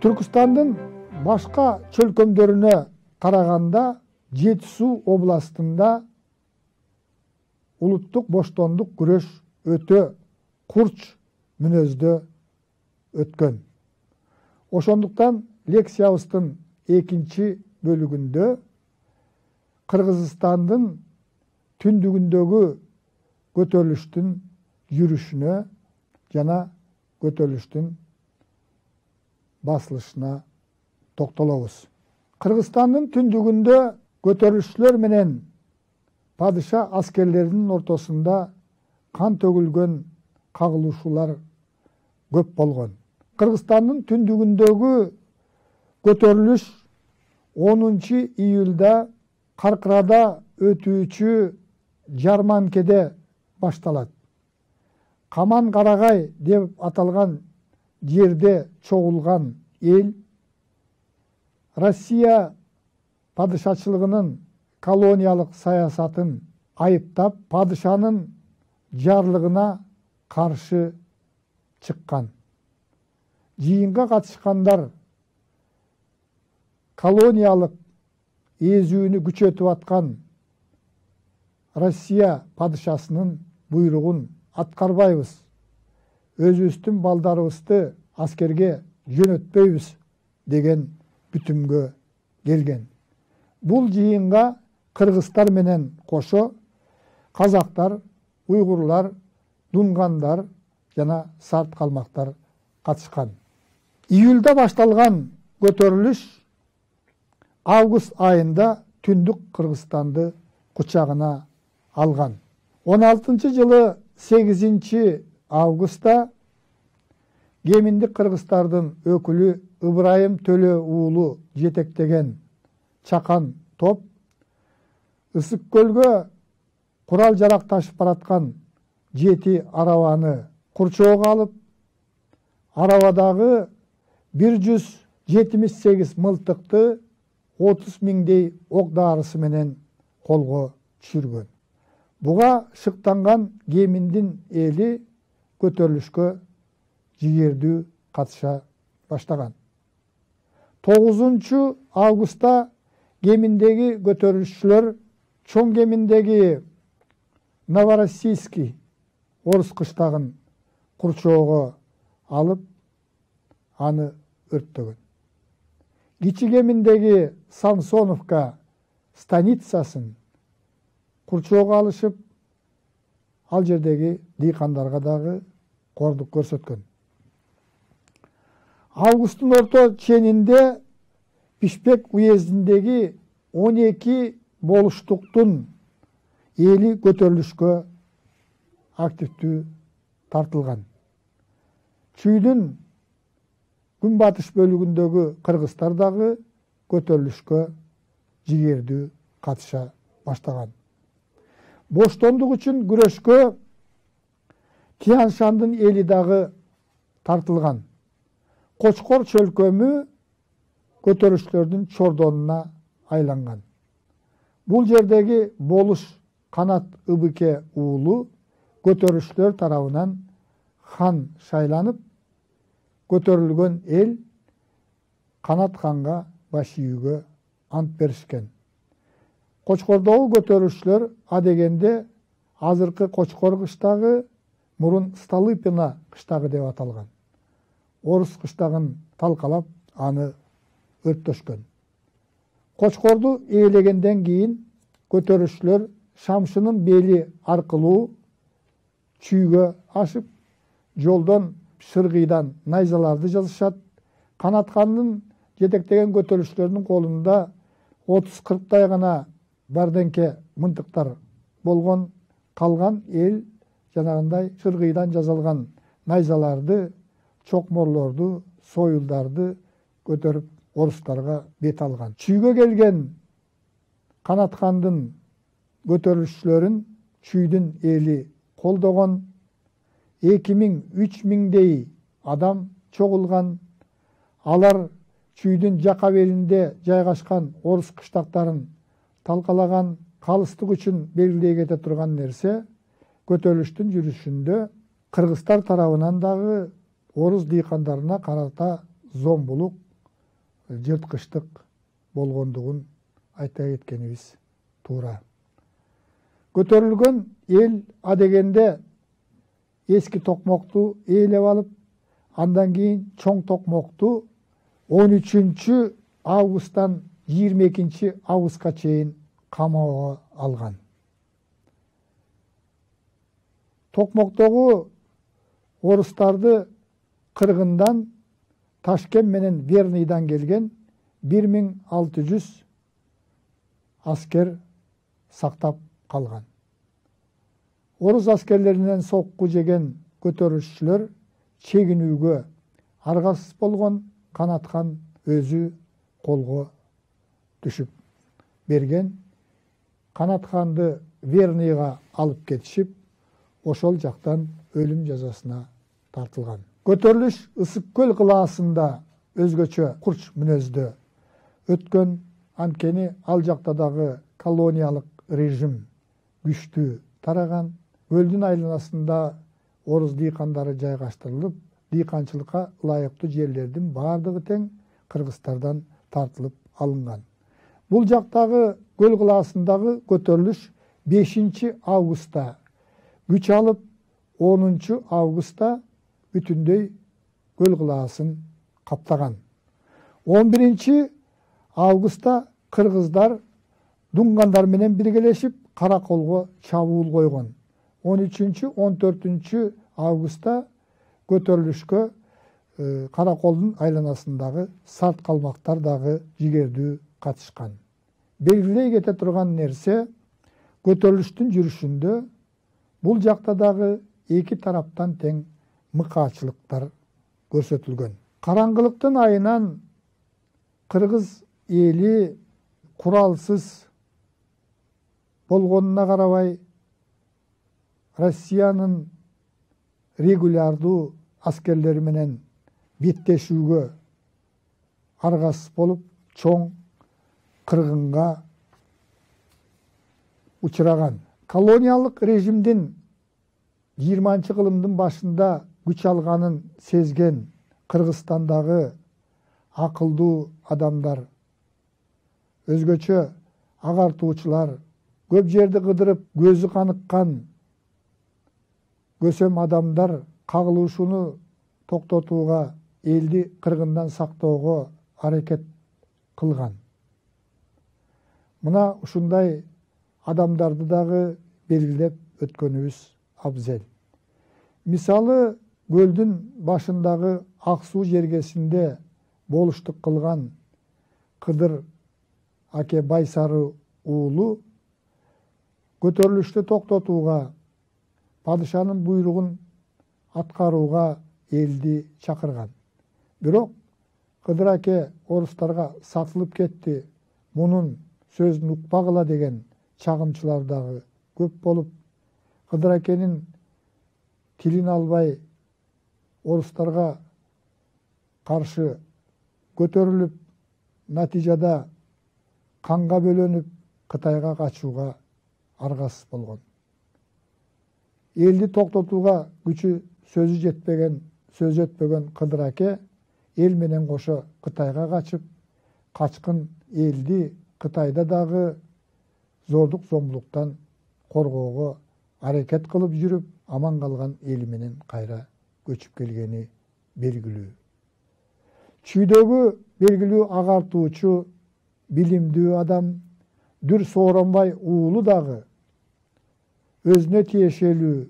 Түркістандың башқа чөлкөмдөрүнө караганда Жети Суу областында улуттук боштондук күрөш өтө курч мүнөздө өткөн. Ошондуктан лекциябыздын экинчи бөлүгүндө Кыргызстандын түндүгүндөгү көтөрүлүштүн жүрүшүнө жана көтөрүлүштүн басылышына токтолобуз. Кыргызстандын түндүгүндө көтөрүлүшчүлөр менен падыша аскерлеринин ортосунда кан төгүлгөн кагылышуулар көп болгон. Кыргызстандын түндүгүндөгү көтөрүлүш 10 июлда Каркырада өтүүчү Жарманкеде башталат. Каман Карагай деп аталган жерде чогулган эл Россия падышачылыгынын колониялык саясатын айыптап, падышанын жарлыгына каршы чыккан. Жыйынга катышкандар колониялык эзүүнү күчөтүп аткан Россия падышасынын буйругун аткарбайбыз, өзүбүздүн балдарыбызды аскерге жөнөтпөйбүз деген бүтүмгө келген. Бул жыйынга кыргыздар менен кошо казактар, уйгурлар, дунгандар жана сарт калмактар катышкан. Июлда башталган көтөрүлүш август айында түндүк Кыргызстанды кучагына алган. 16-жылы 8 августта Кеминдик кыргыздардын өкүлү Ыбырайым Төлө уулу жетектеген чакан топ Ысык көлгө курал жарак ташып бараткан 7 арабаны курчоого алып, арабадагы 178 мылтыкты 30 миңдей ок дарысы менен колго түшүргөн. Буга шыктанган Кеминдин эли көтөрүлүшкө жигердүү катыша баштаган. 9 августта Кеминдеги көтөрүлүшчүлөр Чоң Кеминдеги Новороссийский орус кыштагын курчоого алып, аны өрттөгөн. Кичи Кеминдеги Самсоновка станицасын курчоого алышып, ал жердеги дыйкандарга дагы кордук көрсөткөн. Августтун орто ченинде Бишкек уездиндеги 12 болуштуктун эли көтөрүлүшкө активдүү тартылган. Чүйдүн күнбатыш бөлүгүндөгү кыргыздар дагы көтөрүлүшкө жигердүү катыша баштаган. Боштондук үчүн күрөшкө Тянь-Шандын эли дагы тартылган. Кочкор чөлкөмү көтөрүшчүлөрдүн чордонуна айланган. Бул жердеги болуш Канат Ыбыке уулу көтөрүшчүлөр тарабынан хан шайланып, көтөрүлгөн эл Канат ханга баш ийүүгө ант беришкен. Кочкордогу көтөрүшчүлөр адегенде азыркы Кочкор кыштагы мурун Столыпино кыштагы деп аталган. Орус кыштагын талкалап, аны өрттөшкөн. Кочкорду ээлегенден кийин көтөрүшчүлөр Шамшынын бели аркылуу чүйгө ашып, жолдон шыргыйдан найзаларды жазышат. Канат хандын жетектеген көтөрүшчүлөрдүн колунда 30-40 гана барденке мынтыктар болгон. Калган эл жанагындай шыргыйдан жазалган найзаларды, чокморлорду, союлдарды көтөрүп орустарга бет алган. Чүйгө келген Канат хандын көтөрүлүшчүлөрүн чүйдүн эли колдогон. 2000-3000 миңдей адам чогулган. Алар чүйдүн жака белинде жайгашкан орус кыштактарын талкалаган. Калыстык үчүн белгилей кете турган нерсе, көтөрүлүштүн жүрүшүндө кыргыздар тарабынан дагы орус дыйкандарына карата зомбулук жырткычтык болгондугун айта кеткенибиз туура. Көтөрүлгөн эл адегенде эски токмокту ээлеп алып, андан кийин чоң токмокту 13 августтан 22 августка чейин камоого алган. Токмоктогу орустарды Кыргындан, Ташкент менен Верныйдан келген 1600 аскер сактап калган. Орус аскерлеринен сокку жеген көтөрүлүшчүлөр чегинүүгө аргасыз болгон. Канатхан өзү колго түшүп берген. Канатханды Верныйга алып кетишип, ошол жактан өлүм жазасына тартылган. Көтөрүлүш Ысык көл кылаасында өзгөчө курч мүнөздө өткөн, анткени ал жакта дагы колониялык режим күчтүү тараган. Көлдүн айланасында орус дыйкандары жайгаштырылып, дыйканчылыкка ылайыктуу жерлердин бардыгы тең кыргыздардан тартылып алынган. Бул жактагы көл кылаасындагы көтөрүлүш 5 августта күч алып, 10 августта бүтүндөй көл кылаасын каптаган. 11 августта кыргыздар дунгандар менен биргелешип Караколго чабуул койгон. 13-14 августта көтөрүлүшкө Караколдун айланасындагы сарт калмактар дагы жигердүү катышкан. Белгилей кете турган нерсе, көтөрүлүштүн жүрүшүндө бул жакта дагы эки тараптан тең мыкаачылыктар көрсөтүлгөн. Караңгылыктын айынан кыргыз эли куралсыз болгонуна карабай, Россиянын регулярдуу аскерлери менен беттешүүгө аргасыз болуп, чоң кыргынга учураган. Колониялык режимдин 20-кылымдын башында күч алганын сезген Кыргызстандагы акылдуу адамдар, өзгөчө агартуучулар, көп жерди кыдырып көзү каныккан көсөм адамдар кагылышууну токтотууга, элди кыргындан сактоого аракет кылган. Мына ушундай адамдарды дагы белгилеп өткөнүбүз абзел. Мисалы, көлдүн башындагы Ак суу жергесинде болуштук кылган Кыдыр аке Байсары уулу көтөрүлүштү токтотууга, падышанын буйругун аткарууга элди чакырган. Бирок Кыдыр аке орустарга сатылып кетти, мунун сөзүн укпагыла деген чагымчылар дагы көп болуп, Кыдыр акенин тилин албай орустарга каршы көтөрүлүп, натыйжада канга бөлөнүп, Кытайга качууга аргасыз болгон. Элди токтотууга күчү сөзү өтпөгөн Кыдыр аке эл менен кошо Кытайга качып, качкын элди Кытайда дагы зордук зомбулуктан коргоого аракет кылып жүрүп, аман калган эли менен кайра көчүп келгени белгилүү. Чүйдөгү белгилүү агартуучу, билимдүү адам Дүр Сооронбай уулу дагы өзүнө тиешелүү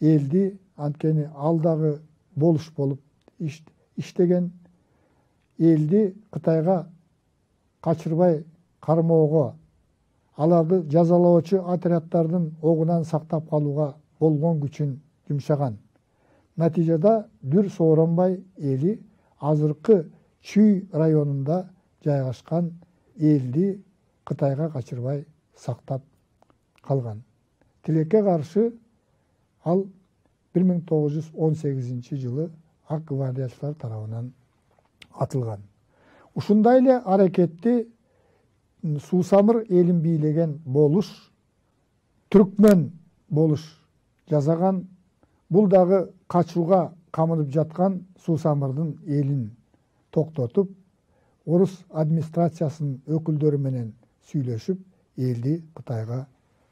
элди, анткени ал дагы болуш болуп иштеген элди Кытайга качырбай кармоого, аларды жазалоочу отряддардын огунан сактап калууга болгон күчүн жумшаган. Натыйжада Дүр Сооронбай эли азыркы Чүй районунда жайгашкан элди Кытайга качырбай сактап калган. Тилекке каршы ал 1918 жылы Ак гвардиячылар тарабынан атылган. Ушундай эле аракетти Суусамыр элин бийлеген болуш, Түркмөн болуш жасаган. Бул дагы качууга камынып жаткан Суусамырдын элин токтотуп, орус администрациясынын өкүлдөрү менен сүйлөшүп, элди Кытайга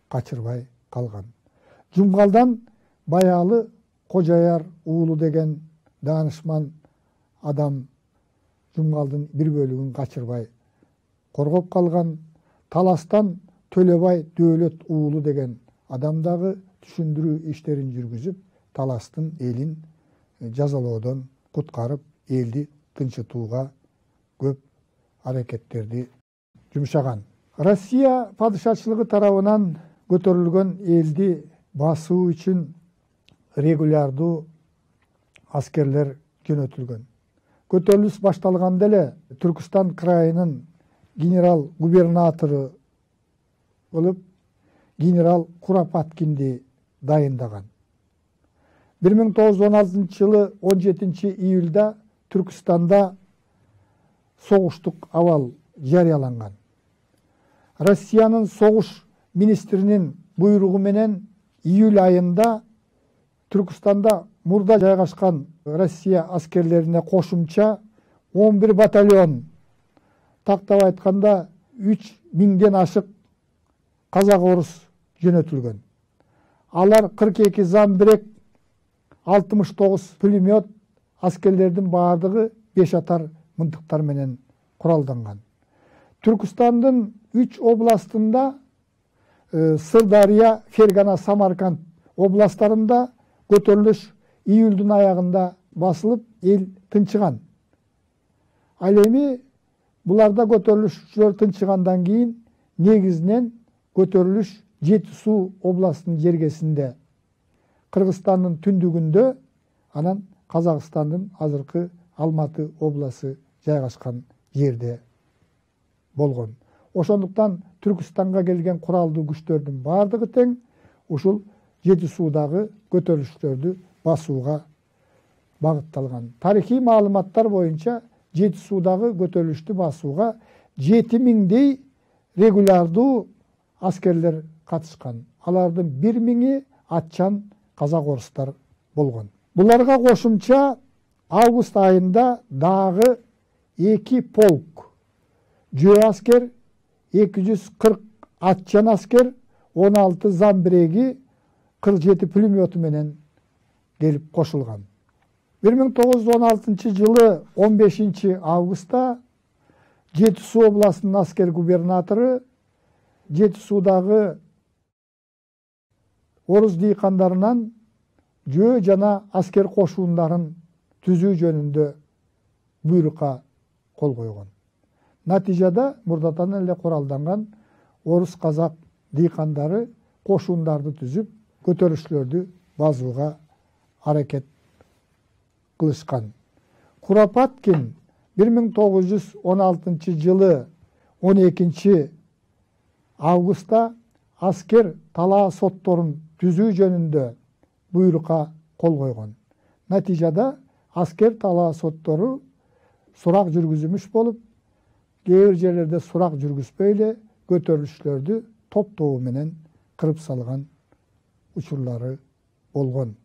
качырбай калган. Жумгалдан Баялы Кожаяр уулу деген даанышман адам Жумгалдын бир бөлүгүн качырбай коргоп калган. Таластан Төлөбай Дөөлөт уулу деген адам дагы түшүндүрүү иштерин жүргүзүп, Таластын элин жазалоодон куткарып, элди тынчытууга көп аракеттерди жумшаган. Россия падышачылыгы тарабынан көтөрүлгөн элди басуу үчүн регулярдуу аскерлер жөнөтүлгөн. Көтөрүлүш башталганда эле Түркістан крайынын генерал губернатору болуп генерал Куропаткинди дайындаган. 1916 жылы 17 июлда Түркістанда согуштук абал жарыяланган. Россиянын согуш министринин буйругу менен июль айында Түркістанда мурда жайгашкан Россия аскерлерине кошумча 11 батальон, тактап айтканда 3000ден ашык казак орус жөнөтүлгөн. Алар 42 замбирек, 69 пулемет, аскерлердин баардыгы 5 атар мынтыктар менен куралданган. Түркістандын 3 областында, Сырдария, Фергана, Самарканд областтарында көтөрүлүш июлдун аягында басылып, эл тынчыган. Ал эми буларда көтөрүлүшчүлөр тынчыгандан кийин негизинен көтөрүлүш Жети Суу областынын жергесинде, Кыргызстандын түндүгүндө, анан Казакстандын азыркы Алматы обласы жайгашкан жерде болгон. Ошондуктан Түркістанға келген куралдуу күчтөрдүн баардыгы тең ушул Жети Суудагы көтөрүлүштөрдү басууга багытталган. Тарихи маалыматтар боюнча Жети Суудагы көтөрүлүштү басууга 7000дей регулярдуу аскерлер катышкан. Алардын 1000-и атчан казак орустар болгон. Буларга кошумча август айында дагы 2 полк, жөө аскер, 240 атчан аскер, 16 замбиреги, 47 пулемету менен келип кошулган. 1916 жылы 15 августта Жети Суу областынын аскер губернатору Жети Суудагы орус дыйкандарынан жөө жана аскер кошуундарын түзүү жөнүндө буйрукка кол койгон. Натыйжада мурдатан эле куралданган орус казак дыйкандары кошуундарды түзүп, көтөрүшлөрдү базууга аракет кылышкан. Куропаткин 1916 жылы 12 августта аскер талаа сотторун түзүү жөнүндө буйрукка кол койгон. Натыйжада аскер талаа соттору сурак жүргүзүлмүш болуп, кээ бир жерлерде сурак жүргүзбөй эле көтөрүлүшлөрдү топтоо менен кырып салган учурлары болгон.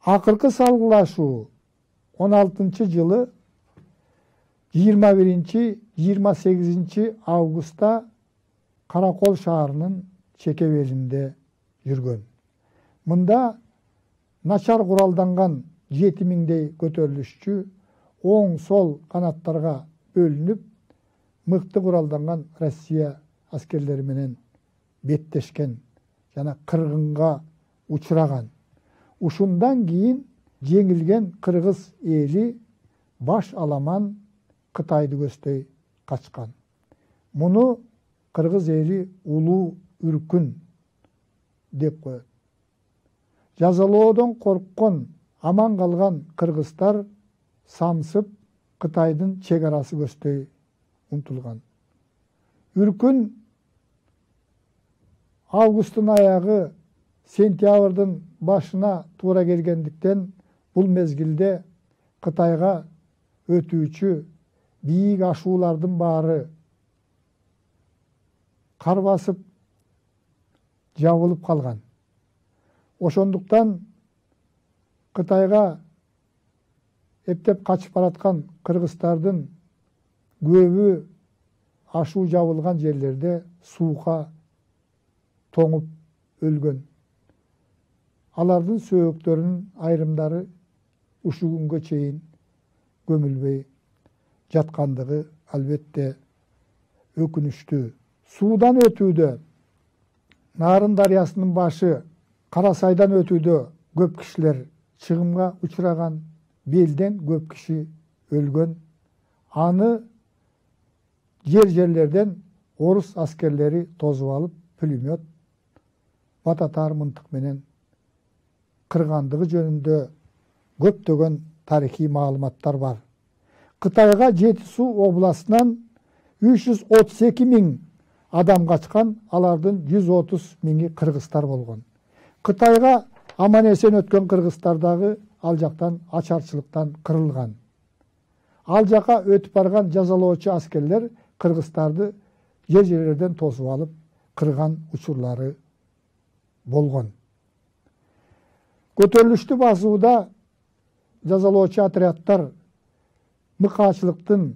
Акыркы салгылашуу 16 жылы 21-28 августта Каракол шаарынын чекебелинде жүргөн. Мында начар куралданган 7000дей көтөрүлүшчү оң сол канаттарга бөлүнүп, мыкты куралданган Россия аскерлери менен беттешкен жана кыргынга учураган. Ушундан кийин жеңилген кыргыз эли баш аламан Кытайды көздөй качкан. Муну кыргыз эли улуу үркүн деп коет. Жазалоодон корккон аман калган кыргыздар самсып Кытайдын чек арасы көздөй умтулган. Үркүн августтун аягы сентябрдын башына туура келгендиктен бул мезгилде Кытайга өтүүчү бийик ашуулардын баары кар басып жабылып калган. Ошондуктан Кытайга эптеп качып бараткан кыргыздардын Көбі ашу жабылған жерлерде суға тоңып өлген. Алардын сөөктөрүнүн айрымдары ушу күнгө чейин көмүлбөй жаткандыгы албетте өкүнүчтүү. Суудан өтүүдө, Нарын дарыясынын башы Карасайдан өтүүдө көп кишилер чыгымга учураган, белден көп киши өлгөн. Аны жерлерден орус аскерлери тозуп алып, пулемет, бататар мынтык менен кыргандыгы жөнүндө көптөгөн тарихи маалыматтар бар. Кытайга Жети Суу областынан 332 000 адам качкан, алардын 130 000-и кыргыздар болгон. Кытайга аман-эсен өткөн кыргыздар дагы ал жактан ачарчылыктан кырылган. Ал жака өтүп барган жазалоочу аскерлер кыргыздарды жерлерден тосуп алып кырган учурлары болгон. Көтөрүлүштү басууда жазалоочу отрядтар мыкаачылыктын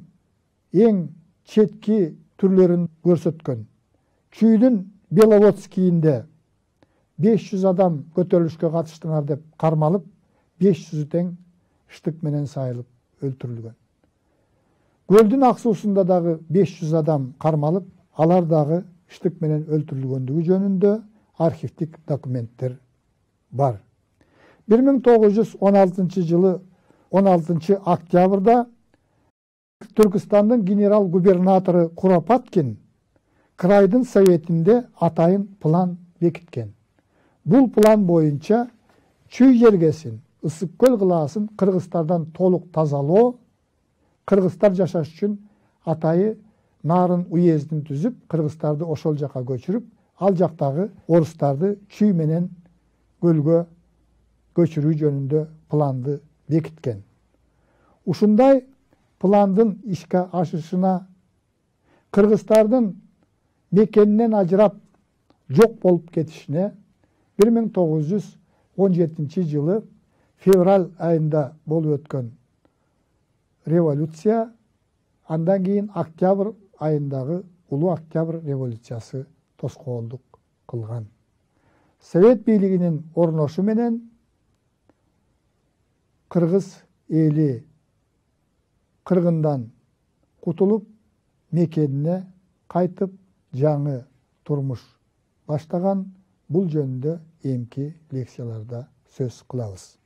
эң четки түрлөрүн көрсөткөн. Чүйдүн Беловодскийинде 500 адам көтөрүлүшкө катыштыңар деп кармалып, 500 тең штык менен сайылып өлтүрүлгөн. Көлдүн ак суусунда дагы 500 адам кармалып, алар дагы штык менен өлтүрүлгөндүгү жөнүндө архивдик документтер бар. 1916 жылы 16 октябрда Түркістандың генерал-губернаторы Куропаткин крайдын советинде атайын план бекиткен. Бул план боюнча Чүй жергесин, Ысык көл кылаасын кыргыздардан толук тазалоо, кыргыздар жашаш үчүн атайы Нарын уездин түзүп, кыргыздарды ошол жака көчүрүп, ал жактагы орустарды Чүй менен көлгө көчүрүү жөнүндө планды бекиткен. Ушундай пландын ишке ашышына, кыргыздардын мекенинен ажырап жок болуп кетишине 1917 жылы февраль айында болуп өткөн революция, андан кийин октябрь айындагы Улуу Октябрь революциясы тоскоолдук кылган. Совет бийлигинин орношу менен кыргыз эли кыргындан кутулуп, мекенине кайтып, жаңы турмуш баштаган. Бул жөнүндө эмки лекцияларда сөз кылабыз.